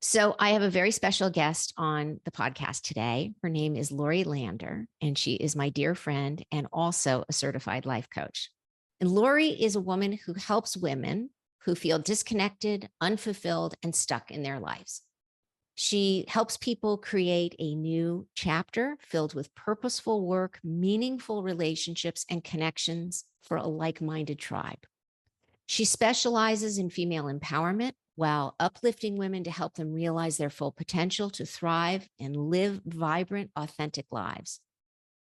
So I have a very special guest on the podcast today. Her name is Lori Lander, and she is my dear friend and also a certified life coach. And Lori is a woman who helps women who feel disconnected, unfulfilled, and stuck in their lives. She helps people create a new chapter filled with purposeful work, meaningful relationships, and connections for a like minded tribe. She specializes in female empowerment while uplifting women to help them realize their full potential to thrive and live vibrant, authentic lives.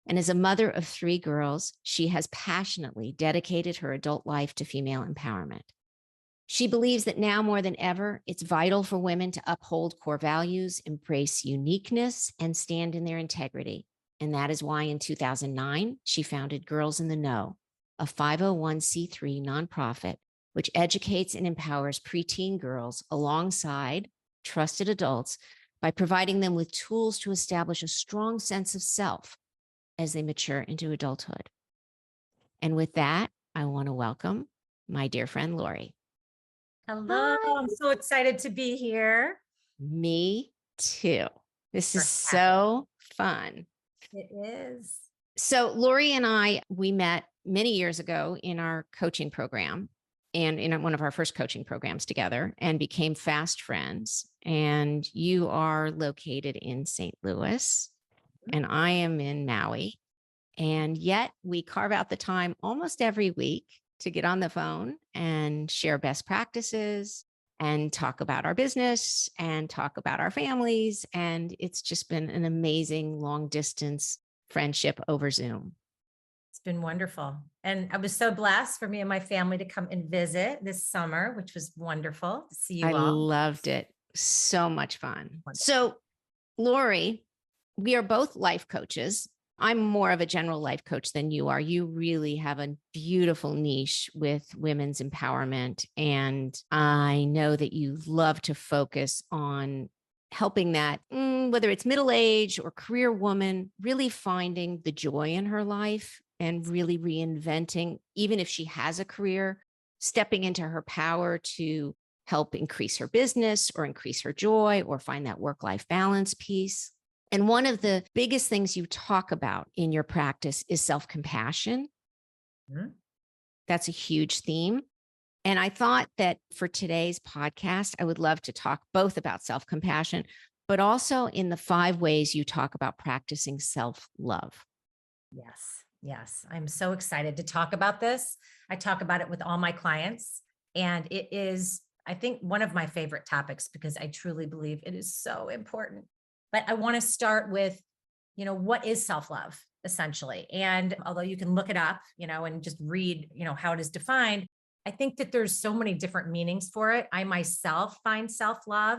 And as a mother of three girls, she has passionately dedicated her adult life to female empowerment. She believes that now more than ever, it's vital for women to uphold core values, embrace uniqueness, and stand in their integrity. And that is why in 2009, she founded Girls in the Know, a 501c3 nonprofit which educates and empowers preteen girls alongside trusted adults by providing them with tools to establish a strong sense of self as they mature into adulthood. And with that, I want to welcome my dear friend, Lori. Hello, Hi. I'm so excited to be here. Me too. This is For having so fun. It is. So, Lori and I, we met many years ago in our coaching program and in one of our first coaching programs together and became fast friends. And you are located in St. Louis, and I am in Maui. And yet we carve out the time almost every week to get on the phone and share best practices and talk about our business and talk about our families. And it's just been an amazing long distance friendship over Zoom. It's been wonderful. And I was so blessed for me and my family to come and visit this summer, which was wonderful to see I you all. loved it. So much fun. Wonderful. So, Lori, we are both life coaches. I'm more of a general life coach than you are. You really have a beautiful niche with women's empowerment. And I know that you love to focus on helping that, whether it's middle age or career woman, really finding the joy in her life and really reinventing, even if she has a career, stepping into her power to help increase her business or increase her joy or find that work-life balance piece. And one of the biggest things you talk about in your practice is self-compassion. Mhm. That's a huge theme. And I thought that for today's podcast, I would love to talk both about self-compassion, but also in the 5 ways you talk about practicing self-love. Yes. Yes. I'm so excited to talk about this. I talk about it with all my clients, and it is, I think, one of my favorite topics because I truly believe it is so important. But I want to start with, what is self-love essentially? And although you can look it up, and just read, how it is defined, I think that there's so many different meanings for it. I myself find self-love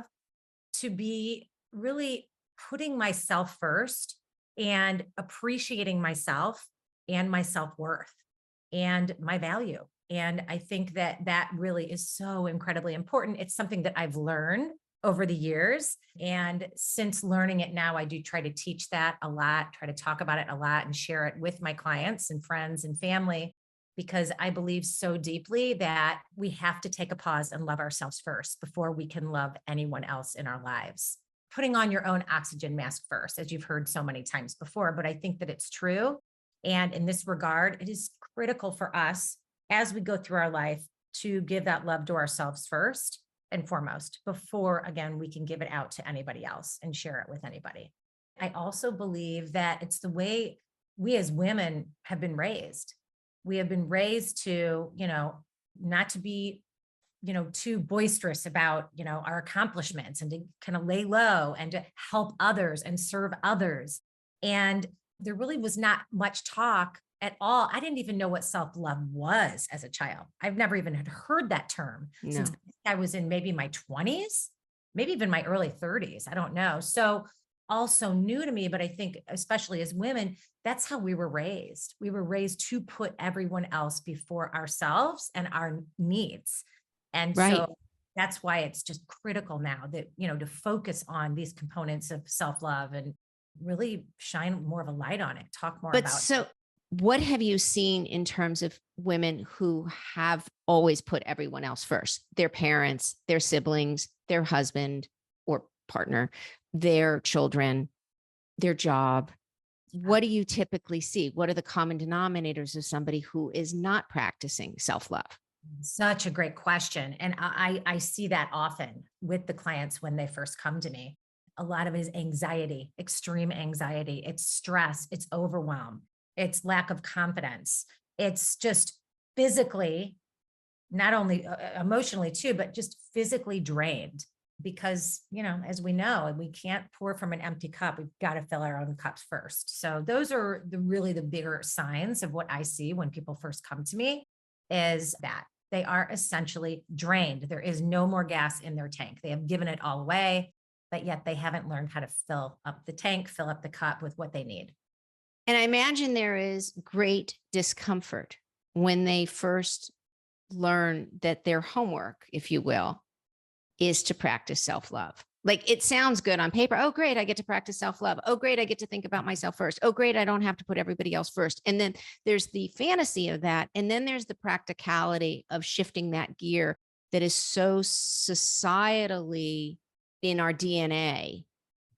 to be really putting myself first and appreciating myself and my self-worth and my value. And I think that that really is so incredibly important. It's something that I've learned over the years. And since learning it now, I do try to teach that a lot, try to talk about it a lot and share it with my clients and friends and family, because I believe so deeply that we have to take a pause and love ourselves first before we can love anyone else in our lives. Putting on your own oxygen mask first, as you've heard so many times before, but I think that it's true. And in this regard, it is critical for us as we go through our life to give that love to ourselves first and foremost, before, again, we can give it out to anybody else and share it with anybody. I also believe that it's the way we as women have been raised. We have been raised to, not to be, too boisterous about, our accomplishments and to kind of lay low and to help others and serve others. And there really was not much talk at all. I didn't even know what self-love was as a child. I've never even had heard that term since No. I was in maybe my 20s, maybe even my early 30s. I don't know. So also new to me, but I think especially as women, that's how we were raised. We were raised to put everyone else before ourselves and our needs. And Right. so that's why it's just critical now that, to focus on these components of self-love and really shine more of a light on it, talk more But about it. so what have you seen in terms of women who have always put everyone else first? Their parents, their siblings, their husband. or partner, their children, their job, what do you typically see? What are the common denominators of somebody who is not practicing self-love? Such a great question. And I see that often with the clients when they first come to me. A lot of it is anxiety, extreme anxiety. It's stress, it's overwhelm, it's lack of confidence. It's just physically, not only emotionally too, but just physically drained. Because, as we know, we can't pour from an empty cup. We've got to fill our own cups first. So those are really the bigger signs of what I see when people first come to me, is that they are essentially drained. There is no more gas in their tank. They have given it all away, but yet they haven't learned how to fill up the tank, fill up the cup with what they need. And I imagine there is great discomfort when they first learn that their homework, if you will, is to practice self-love. Like, it sounds good on paper. Oh, great, I get to practice self-love. Oh, great, I get to think about myself first. Oh, great, I don't have to put everybody else first. And then there's the fantasy of that. And then there's the practicality of shifting that gear that is so societally in our DNA,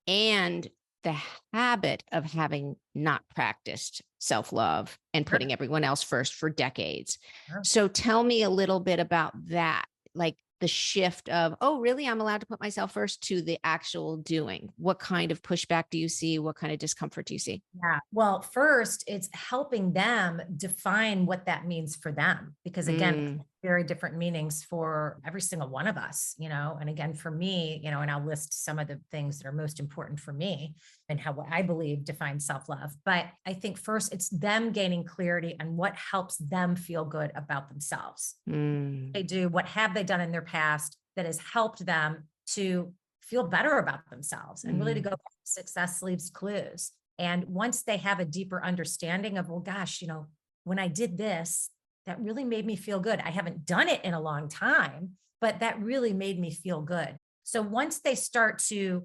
and the habit of having not practiced self-love and Sure, putting everyone else first for decades. sure. So tell me a little bit about that. Like, the shift of, oh, really? I'm allowed to put myself first, to the actual doing. What kind of pushback do you see? What kind of discomfort do you see? Yeah. Well, first, it's helping them define what that means for them. Because again, Mm, very different meanings for every single one of us, and again, for me, and I'll list some of the things that are most important for me and how what I believe defines self-love. But I think first it's them gaining clarity on what helps them feel good about themselves. mm, They do, what have they done in their past that has helped them to feel better about themselves, and really to mm, go back to success leaves clues. And once they have a deeper understanding of, well, gosh, when I did this, that really made me feel good. I haven't done it in a long time, but that really made me feel good. So once they start to,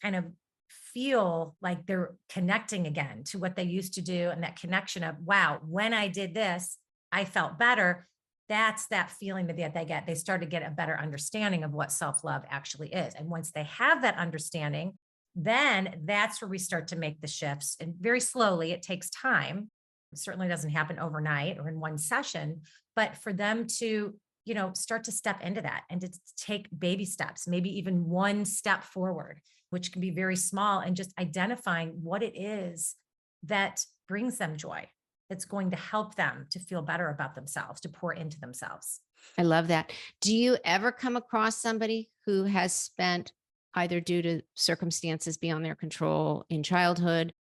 kind of feel like they're connecting again to what they used to do, and that connection of, wow, when I did this, I felt better. That's that feeling that they get. They start to get a better understanding of what self-love actually is. And once they have that understanding, then that's where we start to make the shifts. And very slowly, it takes time. It certainly doesn't happen overnight or in one session, but for them to, start to step into that and to take baby steps, maybe even one step forward, which can be very small, and just identifying what it is that brings them joy, that's going to help them to feel better about themselves, to pour into themselves. I love that. Do you ever come across somebody who has spent, either due to circumstances beyond their control in childhood,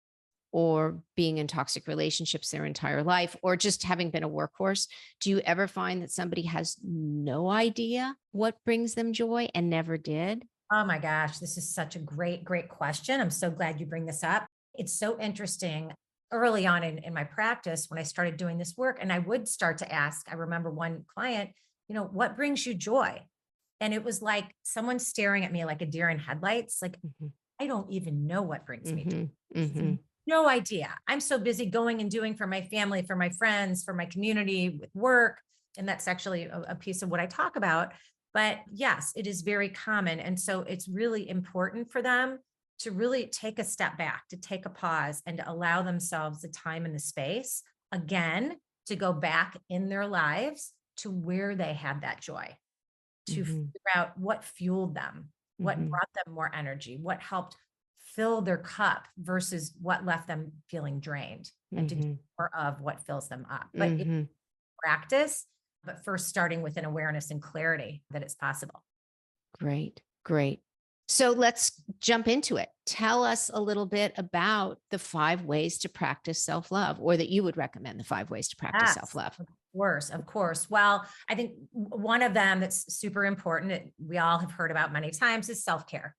or being in toxic relationships their entire life, or just having been a workhorse? Do you ever find that somebody has no idea what brings them joy and never did? Oh my gosh, this is such a great, great question. I'm so glad you bring this up. It's so interesting. Early on in my practice, when I started doing this work, and I would start to ask, I remember one client, what brings you joy? And it was like someone staring at me like a deer in headlights. Like, Mhm, I don't even know what brings me mhm, joy. mhm, No idea. I'm so busy going and doing for my family, for my friends, for my community, with work. And that's actually a piece of what I talk about. But yes, it is very common. And so it's really important for them to really take a step back, to take a pause, and to allow themselves the time and the space again to go back in their lives to where they had that joy, to mhm, figure out what fueled them, what mhm, brought them more energy, what helped fill their cup versus what left them feeling drained, and to do mhm, more of what fills them up. But it's mhm. practice, but first starting with an awareness and clarity that it's possible. Great, great. So let's jump into it. Tell us a little bit about the 5 ways to practice self love, or that you would recommend the 5 ways to practice self Yes, love. of course, of course. Well, I think one of them that's super important that we all have heard about many times is self-care,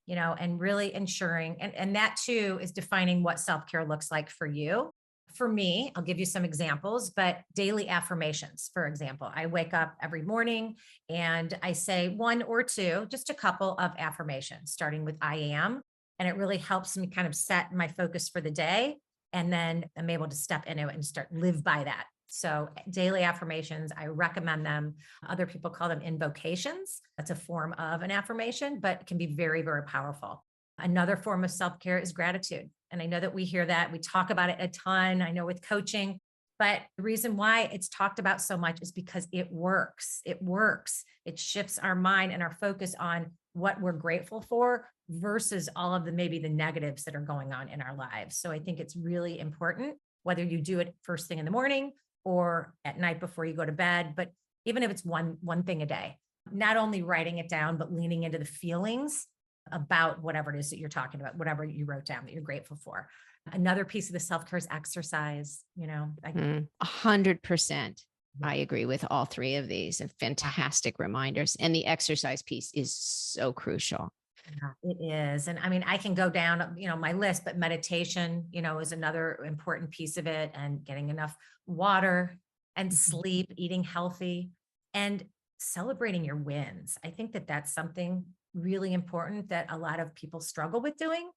and really ensuring, and that too is defining what self-care looks like for you. For me, I'll give you some examples, but daily affirmations, for example, I wake up every morning and I say one or two, just a couple of affirmations, starting with I am. And it really helps me kind of set my focus for the day. And then I'm able to step into it and start live by that. So daily affirmations, I recommend them. Other people call them invocations. That's a form of an affirmation, but it can be very, very powerful. Another form of self-care is gratitude. And I know that we hear that. We talk about it a ton. I know with coaching, but the reason why it's talked about so much is because it works. It works. It shifts our mind and our focus on what we're grateful for versus all of the maybe the negatives that are going on in our lives. So I think it's really important, whether you do it first thing in the morning or at night before you go to bed, but even if it's one thing a day, not only writing it down, but leaning into the feelings about whatever it is that you're talking about, whatever you wrote down that you're grateful for. Another piece of the self-care is exercise, 100%. I agree with all three of these and fantastic reminders. And the exercise piece is so crucial. Yeah, it is. And I mean, I can go down, my list, but meditation, is another important piece of it, and getting enough water and sleep, eating healthy, and celebrating your wins. I think that that's something really important that a lot of people struggle with doing.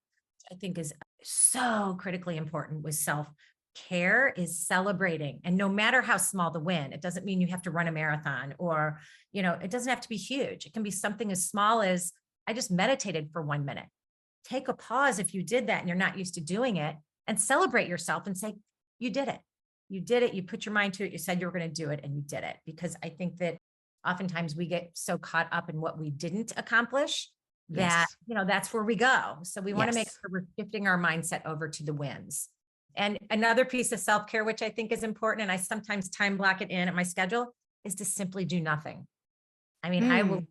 I think is so critically important with self-care is celebrating. And no matter how small the win, it doesn't mean you have to run a marathon or, it doesn't have to be huge. It can be something as small as I just meditated for 1 minute. Take a pause if you did that and you're not used to doing it, and celebrate yourself and say, you did it. You did it. You put your mind to it. You said you were going to do it and you did it. Because I think that oftentimes we get so caught up in what we didn't accomplish that, Yes. that's where we go. So we want to make Yes. sure we're shifting our mindset over to the wins. And another piece of self-care, which I think is important, and I sometimes time block it in at my schedule, is to simply do nothing. I mean, I will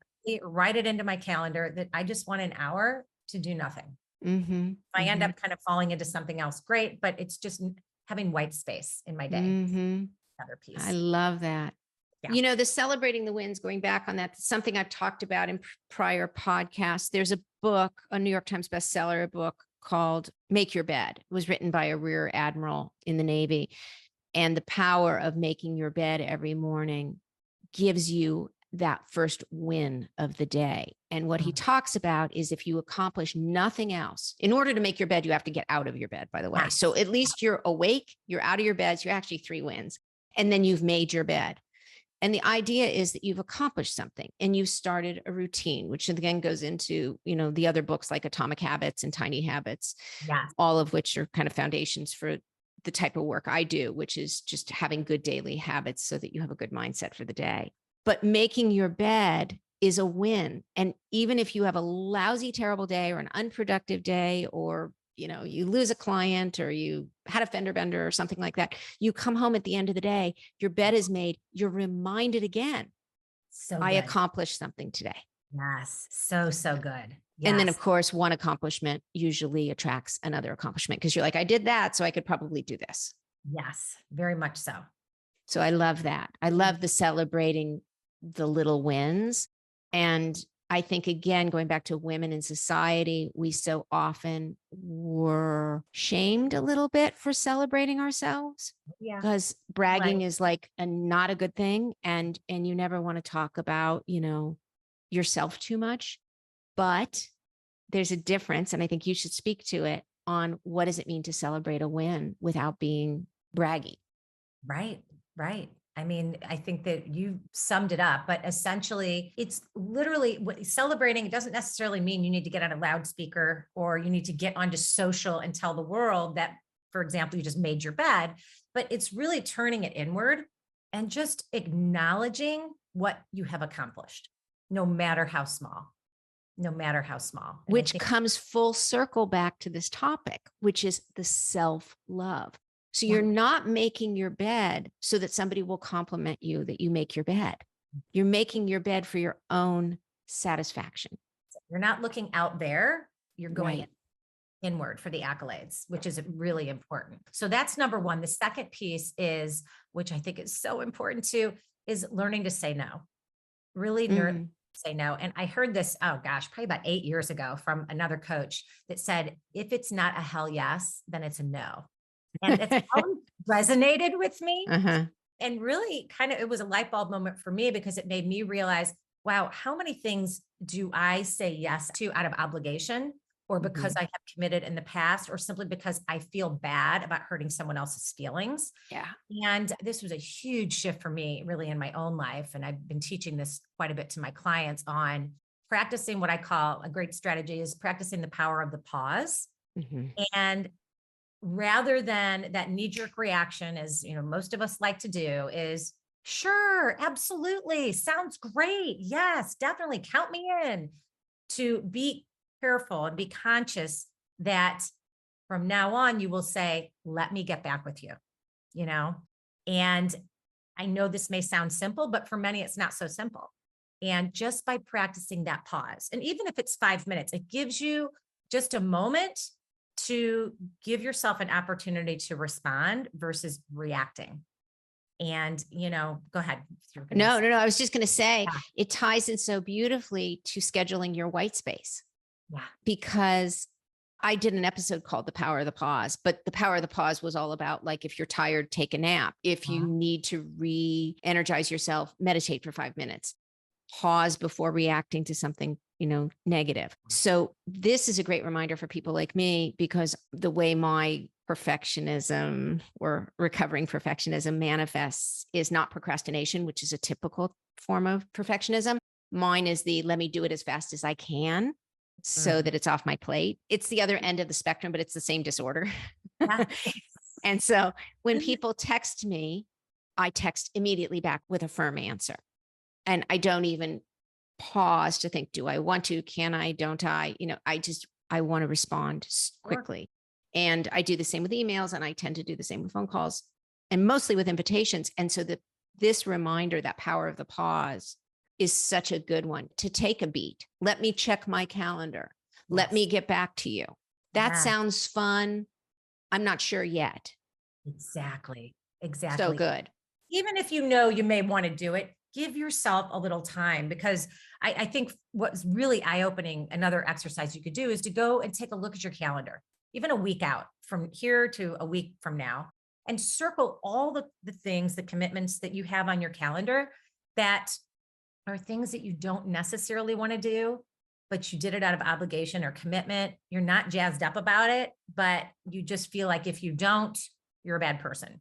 write it into my calendar that I just want an hour to do nothing. If I end up kind of falling into something else, great, but it's just having white space in my day. Another piece. I love that. Yeah. The celebrating the wins, going back on that, something I've talked about in prior podcasts. There's a book, a New York Times bestseller, a book called Make Your Bed. It was written by a rear admiral in the Navy. And the power of making your bed every morning gives you that first win of the day. And what he talks about is if you accomplish nothing else, in order to make your bed, you have to get out of your bed, by the way. So at least you're awake, you're out of your beds, you're actually 3 wins, and then you've made your bed. And the idea is that you've accomplished something and you've started a routine, which again goes into, the other books like Atomic Habits and Tiny Habits, all of which are kind of foundations for the type of work I do, which is just having good daily habits so that you have a good mindset for the day. But making your bed is a win. And even if you have a lousy, terrible day or an unproductive day, or, you lose a client or you had a fender bender or something like that, you come home at the end of the day, your bed is made, you're reminded again, I accomplished something today. Yes. So good. Yes. And then of course, one accomplishment usually attracts another accomplishment because you're like, I did that, so I could probably do this. Yes, very much so. So I love that. I love the celebrating the little wins. And I think, again, going back to women in society, we so often were shamed a little bit for celebrating ourselves because bragging is like not a good thing. And you never want to talk about, yourself too much, but there's a difference. And I think you should speak to it on what does it mean to celebrate a win without being braggy. Right. I mean, I think that you summed it up, but essentially it's literally what celebrating. It doesn't necessarily mean you need to get on a loudspeaker or you need to get onto social and tell the world that, for example, you just made your bed, but it's really turning it inward and just acknowledging what you have accomplished, no matter how small. Which comes full circle back to this topic, which is the self-love. So you're not making your bed so that somebody will compliment you that you make your bed. You're making your bed for your own satisfaction. You're not looking out there. You're going inward for the accolades, which is really important. So that's number one. The second piece is, which I think is so important too, is learning to say no. Really say no. And I heard this, probably about 8 years ago from another coach that said, if it's not a hell yes, then it's a no. And it's always resonated with me. And really it was a light bulb moment for me because it made me realize, wow, how many things do I say yes to out of obligation or because Mhm. I have committed in the past, or simply because I feel bad about hurting someone else's feelings. Yeah. And this was a huge shift for me, really, in my own life. And I've been teaching this quite a bit to my clients on practicing what I call a great strategy is practicing the power of the pause. Mhm. And rather than that knee-jerk reaction, as most of us like to do, is sure, absolutely, sounds great. Yes, definitely count me in. To be careful and be conscious that from now on you will say, let me get back with you, you know? And I know this may sound simple, but for many it's not so simple. And just by practicing that pause, and even if it's 5 minutes, it gives you just a moment to give yourself an opportunity to respond versus reacting. And, go ahead. You're gonna No, no, no. I was just going to say yeah, it ties in so beautifully to scheduling your white space yeah. because I did an episode called The Power of the Pause, but the power of the pause was all about like if you're tired, take a nap. If you Yeah. need to re energize yourself, meditate for 5 minutes, pause before reacting to something, negative. So this is a great reminder for people like me because the way my perfectionism or recovering perfectionism manifests is not procrastination, which is a typical form of perfectionism. Mine is the let me do it as fast as I can so Mhm. that it's off my plate. It's the other end of the spectrum, but it's the same disorder. Yeah. And so when people text me, I text immediately back with a firm answer. And I don't even pause to think, do I want to? Can I? Don't I? I want to respond Sure. quickly. And I do the same with emails and I tend to do the same with phone calls and mostly with invitations. And so this reminder, that power of the pause is such a good one to take a beat. Let me check my calendar. Let me Yes. get back to you. That Yeah. sounds fun. I'm not sure yet. Exactly. So Exactly. good. Even if you know you may want to do it, give yourself a little time because I think what's really eye opening, another exercise you could do is to go and take a look at your calendar, even a week out from here to a week from now, and circle all the things, the commitments that you have on your calendar that are things that you don't necessarily want to do, but you did it out of obligation or commitment. You're not jazzed up about it, but you just feel like if you don't, you're a bad person.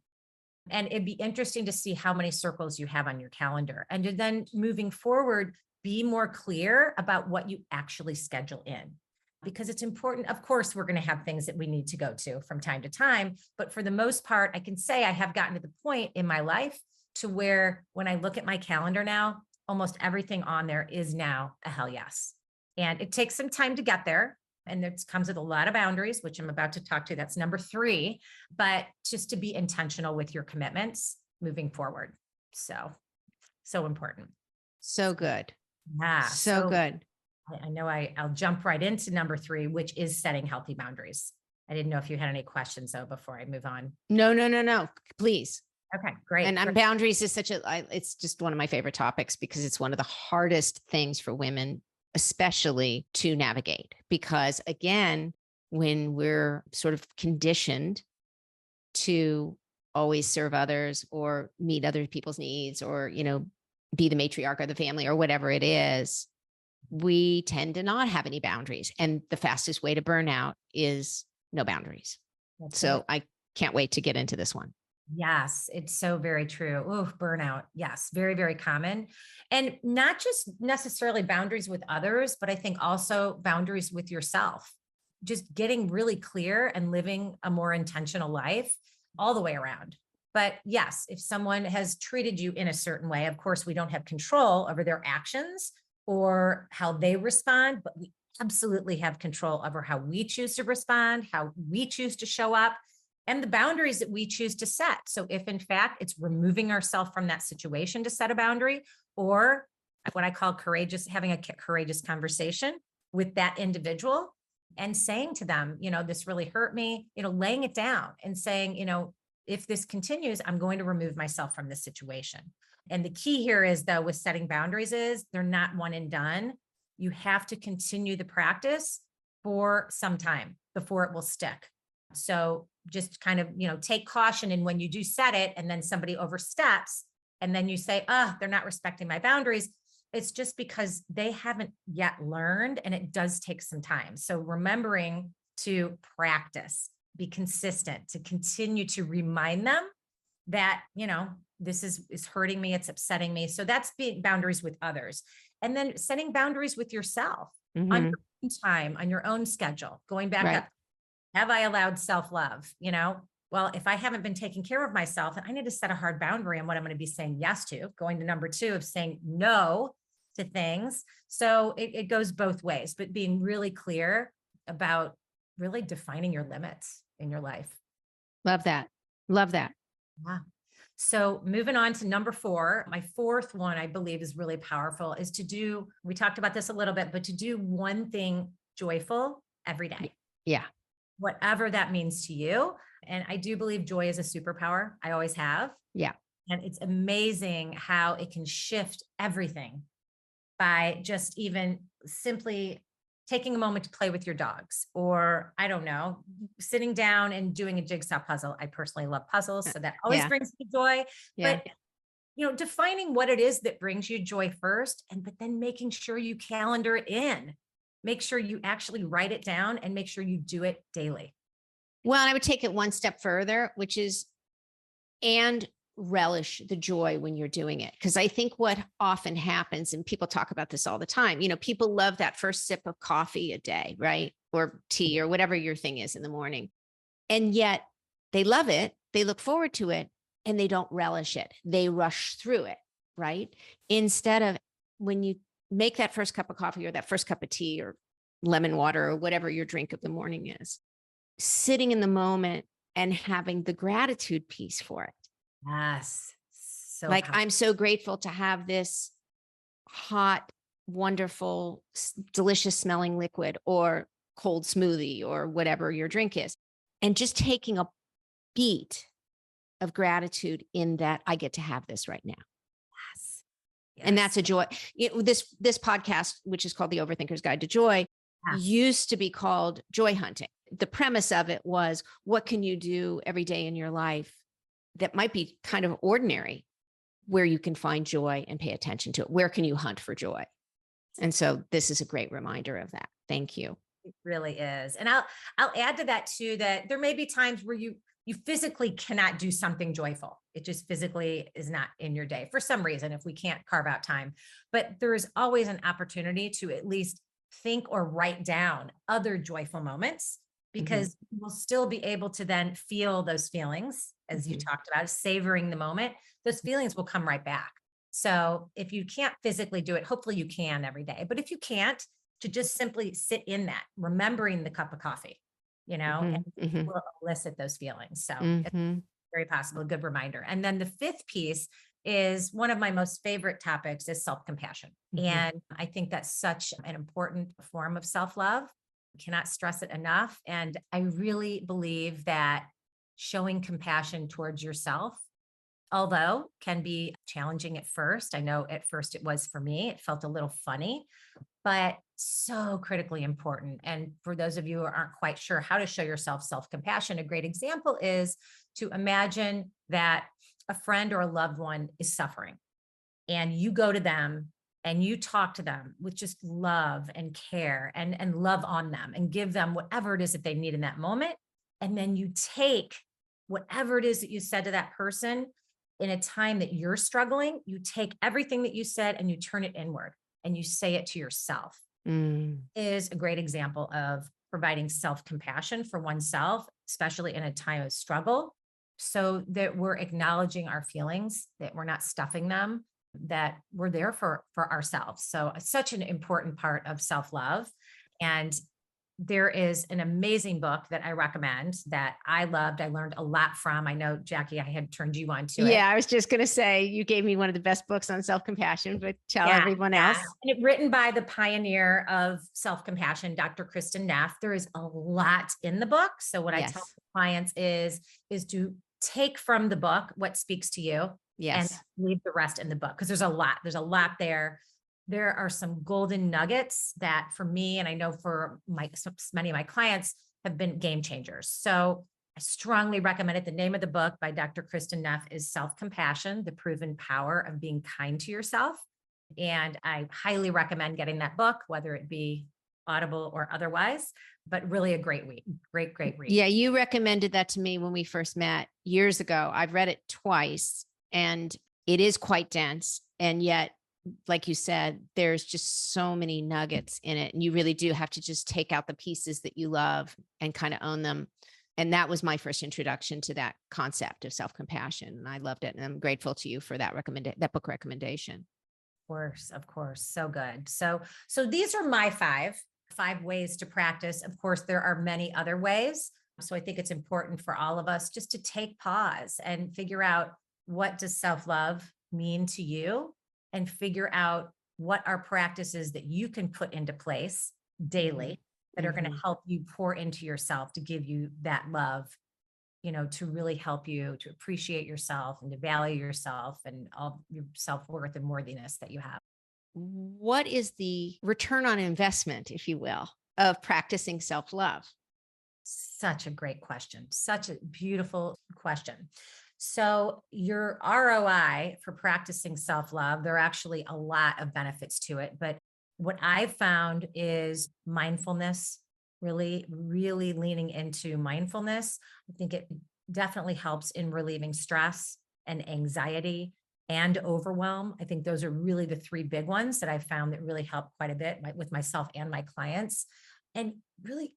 And it'd be interesting to see how many circles you have on your calendar. And then moving forward, be more clear about what you actually schedule in. Because it's important. Of course, we're going to have things that we need to go to from time to time. But for the most part, I can say I have gotten to the point in my life to where when I look at my calendar now, almost everything on there is now a hell yes. And it takes some time to get there. And it comes with a lot of boundaries, which I'm about to talk to. That's number 3, but just to be intentional with your commitments moving forward. So, so important. So good. Yeah. So So good. I know I'll jump right into number 3, which is setting healthy boundaries. I didn't know if you had any questions though before I move on. No, no, no, no. Please. Okay, And great. Great. boundaries is it's just one of my favorite topics because it's one of the hardest things for women, especially to navigate. Because again, when we're sort of conditioned to always serve others or meet other people's needs or, be the matriarch of the family or whatever it is, we tend to not have any boundaries. And the fastest way to burn out is no boundaries. That's So it. I can't wait to get into this one. Yes, it's so very true. Oh, burnout. Yes, very, very common. And not just necessarily boundaries with others, but I think also boundaries with yourself. Just getting really clear and living a more intentional life all the way around. But yes, if someone has treated you in a certain way, of course, we don't have control over their actions or how they respond, but we absolutely have control over how we choose to respond, how we choose to show up, and the boundaries that we choose to set. So if in fact it's removing ourselves from that situation to set a boundary, or what I call courageous, having a courageous conversation with that individual and saying to them, this really hurt me, laying it down and saying, if this continues, I'm going to remove myself from this situation. And the key here is though, with setting boundaries is they're not one and done. You have to continue the practice for some time before it will stick. So just kind of, take caution in when you do set it and then somebody oversteps and then you say, they're not respecting my boundaries. it's just because they haven't yet learned, and it does take some time. So remembering to practice, be consistent, to continue to remind them that, this is hurting me, it's upsetting me. So that's being boundaries with others. And then setting boundaries with yourself on Mm-hmm. your own time, on your own schedule, going back Right. up. Have I allowed self-love? Well, if I haven't been taking care of myself, I need to set a hard boundary on what I'm going to be saying yes to, going to number 2 of saying no to things. So it goes both ways, but being really clear about really defining your limits in your life. Love that. Love that. Yeah. So moving on to number 4, my fourth one, I believe is really powerful, is to do, we talked about this a little bit, but to do one thing joyful every day, Yeah. whatever that means to you. And I do believe joy is a superpower. I always have. Yeah. And it's amazing how it can shift everything by just even simply taking a moment to play with your dogs, or I don't know, sitting down and doing a jigsaw puzzle. I personally love puzzles, so that always Yeah. brings me joy. Yeah. But defining what it is that brings you joy first, but then making sure you calendar it in. Make sure you actually write it down and make sure you do it daily. Well, I would take it one step further, which is, and relish the joy when you're doing it. Because I think what often happens, and people talk about this all the time, people love that first sip of coffee a day, right? Or tea or whatever your thing is in the morning. And yet they love it. They look forward to it and they don't relish it. They rush through it, right? Instead of when you make that first cup of coffee or that first cup of tea or lemon water or whatever your drink of the morning is, sitting in the moment and having the gratitude piece for it. Yes. So Like, powerful. I'm so grateful to have this hot, wonderful, delicious smelling liquid or cold smoothie or whatever your drink is. And just taking a beat of gratitude in that I get to have this right now. Yes. And that's Yes. a joy. This podcast, which is called The Overthinker's Guide to Joy, Yeah. used to be called Joy Hunting. The premise of it was, what can you do every day in your life that might be kind of ordinary, where you can find joy and pay attention to it? Where can you hunt for joy? And so this is a great reminder of that. Thank you. It really is. And I'll add to that too, that there may be times where you physically cannot do something joyful. It just physically is not in your day for some reason, if we can't carve out time. But there is always an opportunity to at least think or write down other joyful moments, because we'll still be able to then feel those feelings, as you talked about, savoring the moment. Those feelings will come right back. So if you can't physically do it, hopefully you can every day. But if you can't, to just simply sit in that, remembering the cup of coffee, and it will elicit those feelings. So it's very possible, a good reminder. And then the fifth piece is one of my most favorite topics, is self-compassion. And I think that's such an important form of self-love. Cannot stress it enough. And I really believe that showing compassion towards yourself, although can be challenging at first. I know at first it was for me. It felt a little funny, but so critically important. And for those of you who aren't quite sure how to show yourself self-compassion, a great example is to imagine that a friend or a loved one is suffering, and you go to them and you talk to them with just love and care and love on them, and give them whatever it is that they need in that moment. And then you take whatever it is that you said to that person in a time that you're struggling, you take everything that you said and you turn it inward and you say it to yourself. Is a great example of providing self-compassion for oneself, especially in a time of struggle, so that we're acknowledging our feelings, that we're not stuffing them, that we're there for ourselves. So such an important part of self-love. And there is an amazing book that I recommend that I loved. I learned a lot from. I know, Jackie, I had turned you on to it. Yeah, I was just going to say, you gave me one of the best books on self-compassion, but tell everyone else. And written by the pioneer of self-compassion, Dr. Kristen Neff. There is a lot in the book. So what I tell clients is to take from the book what speaks to you, and leave the rest in the book, because there's a lot there. There are some golden nuggets that, for me, and I know for many of my clients, have been game changers. So I strongly recommend it. The name of the book by Dr. Kristen Neff is Self-Compassion: The Proven Power of Being Kind to Yourself. And I highly recommend getting that book, whether it be Audible or otherwise, but really a great read. Great read. Yeah, you recommended that to me when we first met years ago. I've read it twice and it is quite dense. And yet, like you said, there's just so many nuggets in it. And you really do have to just take out the pieces that you love and kind of own them. And that was my first introduction to that concept of self-compassion. And I loved it. And I'm grateful to you for that book recommendation. Of course. So good. So these are my five ways to practice. Of course, there are many other ways. So I think it's important for all of us just to take pause and figure out, what does self-love mean to you, and figure out what are practices that you can put into place daily that are going to help you pour into yourself to give you that love, to really help you to appreciate yourself and to value yourself and all your self-worth and worthiness that you have. What is the return on investment, if you will, of practicing self-love? Such a great question. Such a beautiful question. So your ROI for practicing self-love, there are actually a lot of benefits to it, but what I've found is mindfulness, really, really leaning into mindfulness. I think it definitely helps in relieving stress and anxiety and overwhelm. I think those are really the three big ones that I've found that really help quite a bit with myself and my clients. And really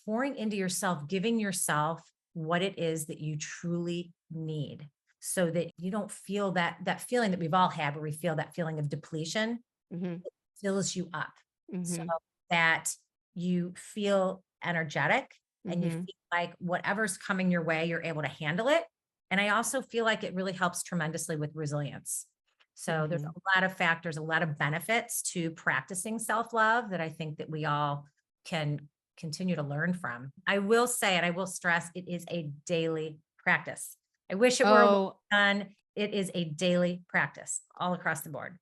pouring into yourself, giving yourself what it is that you truly need, so that you don't feel that feeling that we've all had, where we feel that feeling of depletion. Mm-hmm. Fills you up, so Mm-hmm. that you feel energetic and you Mm-hmm. feel like whatever's coming your way, you're able to handle it. And I also feel like it really helps tremendously with resilience. So there's Mm-hmm. a lot of factors, a lot of benefits to practicing self-love that I think that we all can continue to learn from. I will say, and I will stress, it is a daily practice. I wish it were Oh, done. It is a daily practice all across the board.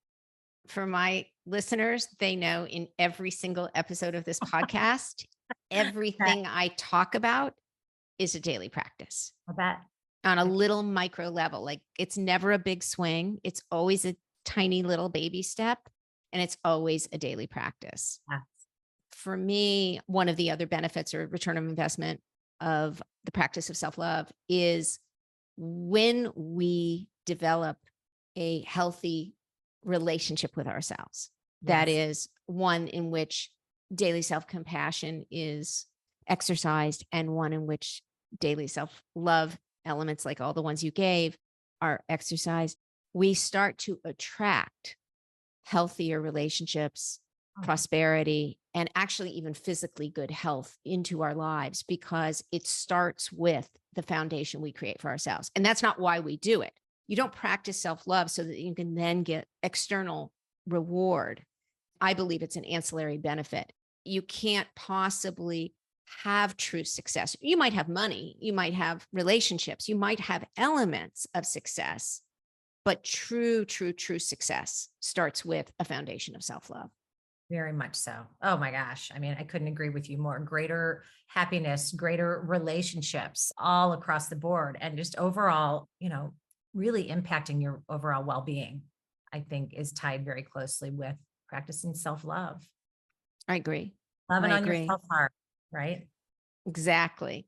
for my listeners, they know in every single episode of this podcast, everything I talk about is a daily practice I bet. on a little micro level. Like, it's never a big swing. It's always a tiny little baby step, and it's always a daily practice. Yeah. For me, one of the other benefits or return of investment of the practice of self-love is when we develop a healthy relationship with ourselves. That Yes. is one in which daily self-compassion is exercised, and one in which daily self-love elements, like all the ones you gave, are exercised. We start to attract healthier relationships, Oh, prosperity, and actually even physically good health into our lives, because it starts with the foundation we create for ourselves. And that's not why we do it. You don't practice self-love so that you can then get external reward. I believe it's an ancillary benefit. You can't possibly have true success. You might have money, you might have relationships, you might have elements of success, but true success starts with a foundation of self-love. very much so. Oh my gosh. I mean, I couldn't agree with you more. Greater happiness, greater relationships all across the board, and just overall, really impacting your overall well-being, I think is tied very closely with practicing self-love, I agree. loving I on agree. yourself hard, right? Exactly.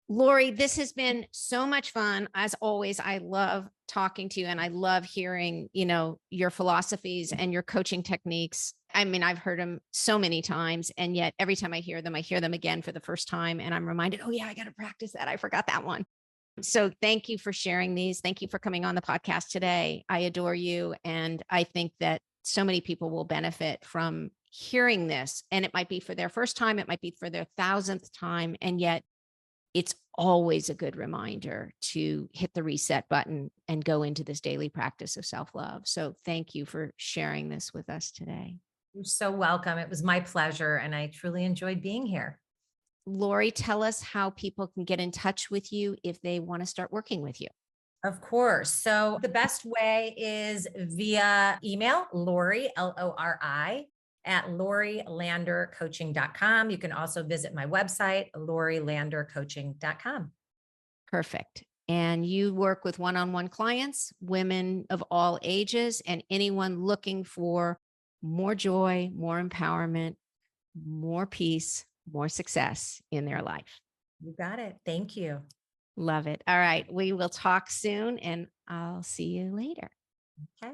Lori, this has been so much fun. As always, I love talking to you, and I love hearing, your philosophies and your coaching techniques. I mean, I've heard them so many times, and yet every time I hear them again for the first time, and I'm reminded, oh yeah, I got to practice that. I forgot that one. So thank you for sharing these. Thank you for coming on the podcast today. I adore you. And I think that so many people will benefit from hearing this. And it might be for their first time, it might be for their thousandth time. And yet it's always a good reminder to hit the reset button and go into this daily practice of self-love. So thank you for sharing this with us today. You're so welcome. It was my pleasure, and I truly enjoyed being here. Lori, tell us how people can get in touch with you if they want to start working with you. Of course. So the best way is via email, Lori, Lori, at lorilandercoaching.com. You can also visit my website, lorilandercoaching.com. Perfect. And you work with one-on-one clients, women of all ages, and anyone looking for more joy, more empowerment, more peace, more success in their life. You got it. Thank you. Love it. All right. We will talk soon and I'll see you later. Okay.